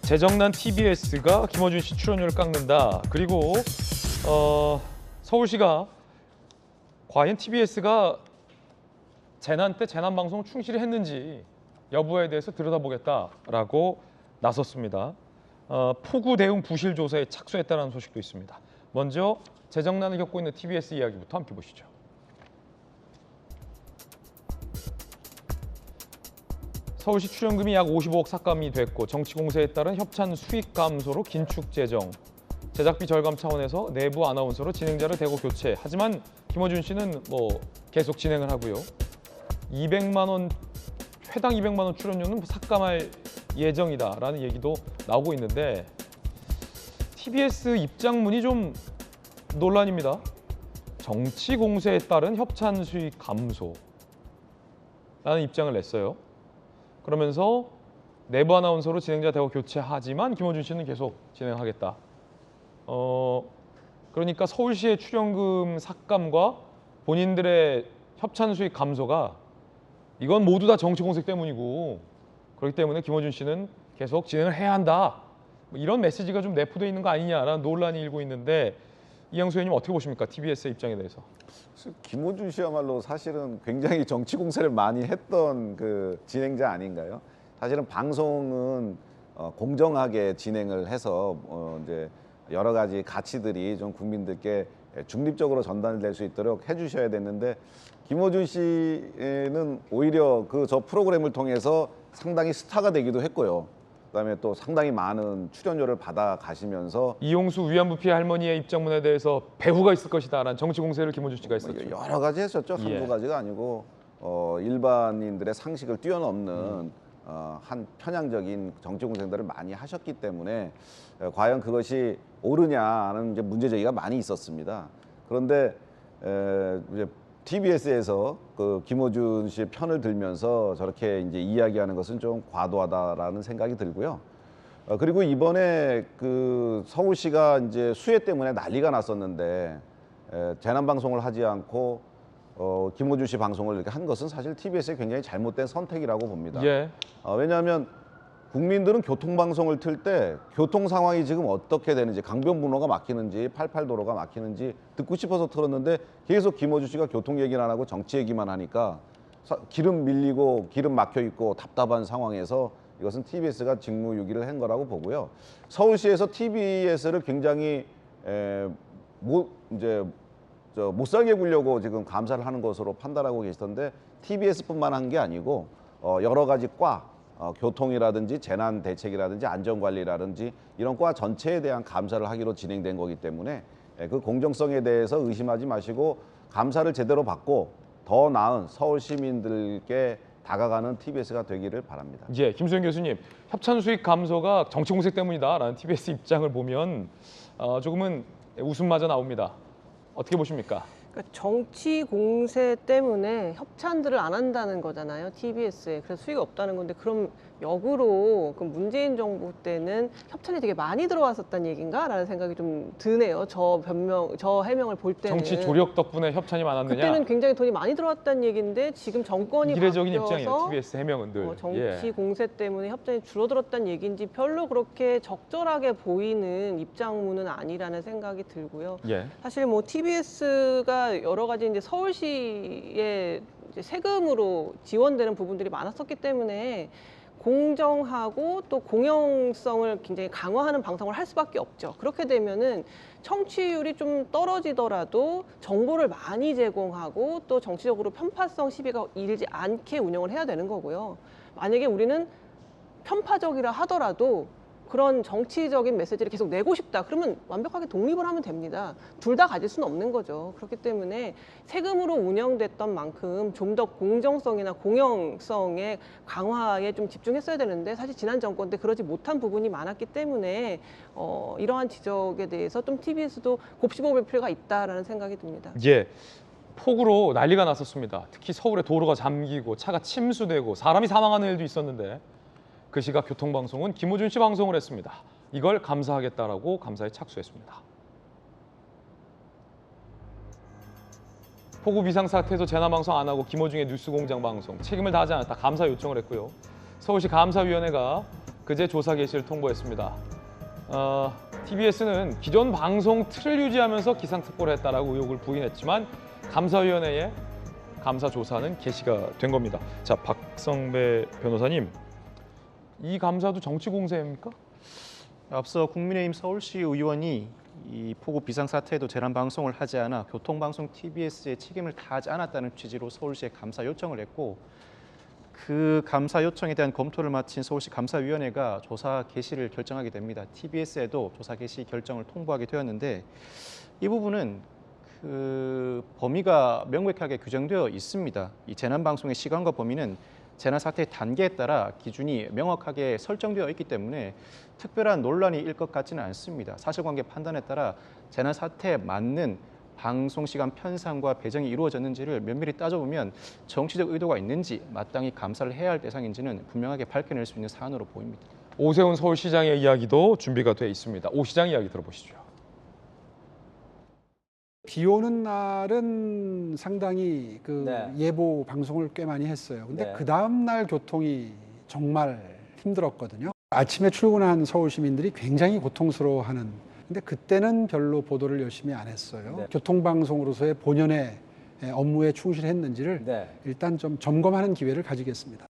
재정난 TBS가 김어준 씨 출연료를 깎는다. 그리고 서울시가 과연 TBS가 재난 때 재난 방송을 충실히 했는지 여부에 대해서 들여다보겠다라고 나섰습니다. 폭우 대응 부실 조사에 착수했다는 소식도 있습니다. 먼저 재정난을 겪고 있는 TBS 이야기부터 함께 보시죠. 서울시 출연금이 약 55억 삭감이 됐고 정치 공세에 따른 협찬 수익 감소로 긴축 재정, 제작비 절감 차원에서 내부 아나운서로 진행자를 대거 교체. 하지만 김어준 씨는 계속 진행을 하고요. 200만 원 회당 200만 원 출연료는 삭감할 예정이다라는 얘기도 나오고 있는데 TBS 입장문이 좀 논란입니다. 정치 공세에 따른 협찬 수익 감소라는 입장을 냈어요. 그러면서 내부 아나운서로 진행자 대거 교체하지만 김어준 씨는 계속 진행하겠다. 그러니까 서울시의 출연금 삭감과 본인들의 협찬 수익 감소가 이건 모두 다 정치 공세 때문이고 그렇기 때문에 김어준 씨는 계속 진행을 해야 한다. 이런 메시지가 좀 내포되어 있는 거 아니냐라는 논란이 일고 있는데 이양수 의원님 어떻게 보십니까? TBS의 입장에 대해서. 김어준 씨야말로 사실은 굉장히 정치 공세를 많이 했던 그 진행자 아닌가요? 사실은 방송은 공정하게 진행을 해서 이제 여러 가지 가치들이 좀 국민들께 중립적으로 전달될 수 있도록 해주셔야 됐는데 김어준 씨는 오히려 저 프로그램을 통해서 상당히 스타가 되기도 했고요. 그다음에 또 상당히 많은 출연료를 받아 가시면서 이용수 위안부 피해 할머니의 입장문에 대해서 배후가 있을 것이다라는 정치 공세를 김어준 씨가 했었죠. 여러 가지 했었죠. 한두 가지가 아니고 일반인들의 상식을 뛰어넘는 한 편향적인 정치 공세들을 많이 하셨기 때문에 과연 그것이 옳으냐는 이제 문제 제기가 많이 있었습니다. 그런데 이제 TBS에서 그 김어준 씨의 편을 들면서 저렇게 이제 이야기하는 것은 좀 과도하다라는 생각이 들고요. 그리고 이번에 그 서울시가 이제 수해 때문에 난리가 났었는데 재난 방송을 하지 않고 김어준 씨 방송을 이렇게 한 것은 사실 TBS의 굉장히 잘못된 선택이라고 봅니다. 예. 왜냐하면 국민들은 교통방송을 틀 때 교통 상황이 지금 어떻게 되는지, 강변북로가 막히는지 88도로가 막히는지 듣고 싶어서 틀었는데 계속 김어준 씨가 교통 얘기는 안 하고 정치 얘기만 하니까 기름 밀리고 기름 막혀 있고 답답한 상황에서 이것은 TBS가 직무유기를 한 거라고 보고요. 서울시에서 TBS를 굉장히 못 살게 굴려고 지금 감사를 하는 것으로 판단하고 계시던데 TBS뿐만 한 게 아니고 여러 가지 교통이라든지 재난 대책이라든지 안전관리라든지 이런 과 전체에 대한 감사를 하기로 진행된 거기 때문에 그 공정성에 대해서 의심하지 마시고 감사를 제대로 받고 더 나은 서울 시민들께 다가가는 TBS가 되기를 바랍니다. 예, 김수현 교수님, 협찬 수익 감소가 정치 공세 때문이다라는 TBS 입장을 보면 조금은 웃음마저 나옵니다. 어떻게 보십니까? 그러니까 정치 공세 때문에 협찬들을 안 한다는 거잖아요, TBS에. 그래서 수익이 없다는 건데 그럼 역으로 그 문재인 정부 때는 협찬이 되게 많이 들어왔었다는 얘기인가? 라는 생각이 좀 드네요. 저 해명을 볼 때는. 정치 조력 덕분에 협찬이 많았느냐? 그때는 굉장히 돈이 많이 들어왔다는 얘기인데 지금 정권이 이례적인 바뀌어서 입장이에요. TBS 해명은 늘. 정치 공세 때문에 협찬이 줄어들었다는 얘기인지 별로 그렇게 적절하게 보이는 입장문은 아니라는 생각이 들고요. 예. 사실 TBS가 여러 가지 이제 서울시의 이제 세금으로 지원되는 부분들이 많았었기 때문에 공정하고 또 공영성을 굉장히 강화하는 방송을 할 수밖에 없죠. 그렇게 되면은 청취율이 좀 떨어지더라도 정보를 많이 제공하고 또 정치적으로 편파성 시비가 일지 않게 운영을 해야 되는 거고요. 만약에 우리는 편파적이라 하더라도 그런 정치적인 메시지를 계속 내고 싶다. 그러면 완벽하게 독립을 하면 됩니다. 둘 다 가질 수는 없는 거죠. 그렇기 때문에 세금으로 운영됐던 만큼 좀 더 공정성이나 공영성의 강화에 좀 집중했어야 되는데 사실 지난 정권 때 그러지 못한 부분이 많았기 때문에 이러한 지적에 대해서 좀 TBS도 곱씹어볼 필요가 있다라는 생각이 듭니다. 예. 폭우로 난리가 났었습니다. 특히 서울의 도로가 잠기고 차가 침수되고 사람이 사망하는 일도 있었는데 그 시각 교통방송은 김어준 씨 방송을 했습니다. 이걸 감사하겠다라고 감사에 착수했습니다. 폭우 비상사태에서 재난방송 안 하고 김어준의 뉴스공장 방송 책임을 다하지 않았다 감사 요청을 했고요. 서울시 감사위원회가 그제 조사 개시를 통보했습니다. TBS는 기존 방송 틀을 유지하면서 기상특보를 했다라고 의혹을 부인했지만 감사위원회에 감사 조사는 개시가 된 겁니다. 자, 박성배 변호사님, 이 감사도 정치 공세입니까? 앞서 국민의힘 서울시 의원이 이 폭우 비상사태에도 재난 방송을 하지 않아 교통방송 TBS의 책임을 다하지 않았다는 취지로 서울시에 감사 요청을 했고, 그 감사 요청에 대한 검토를 마친 서울시 감사위원회가 조사 개시를 결정하게 됩니다. TBS에도 조사 개시 결정을 통보하게 되었는데, 이 부분은 그 범위가 명백하게 규정되어 있습니다. 이 재난 방송의 시간과 범위는 재난 사태의 단계에 따라 기준이 명확하게 설정되어 있기 때문에 특별한 논란이 일 것 같지는 않습니다. 사실관계 판단에 따라 재난 사태에 맞는 방송 시간 편성과 배정이 이루어졌는지를 면밀히 따져보면 정치적 의도가 있는지 마땅히 감사를 해야 할 대상인지는 분명하게 밝혀낼 수 있는 사안으로 보입니다. 오세훈 서울시장의 이야기도 준비가 돼 있습니다. 오 시장 이야기 들어보시죠. 비 오는 날은 상당히 그 네. 예보 방송을 꽤 많이 했어요. 근데 네. 그 다음 날 교통이 정말 힘들었거든요. 아침에 출근한 서울 시민들이 굉장히 고통스러워하는. 근데 그때는 별로 보도를 열심히 안 했어요. 네. 교통방송으로서의 본연의 업무에 충실했는지를 네. 일단 좀 점검하는 기회를 가지겠습니다.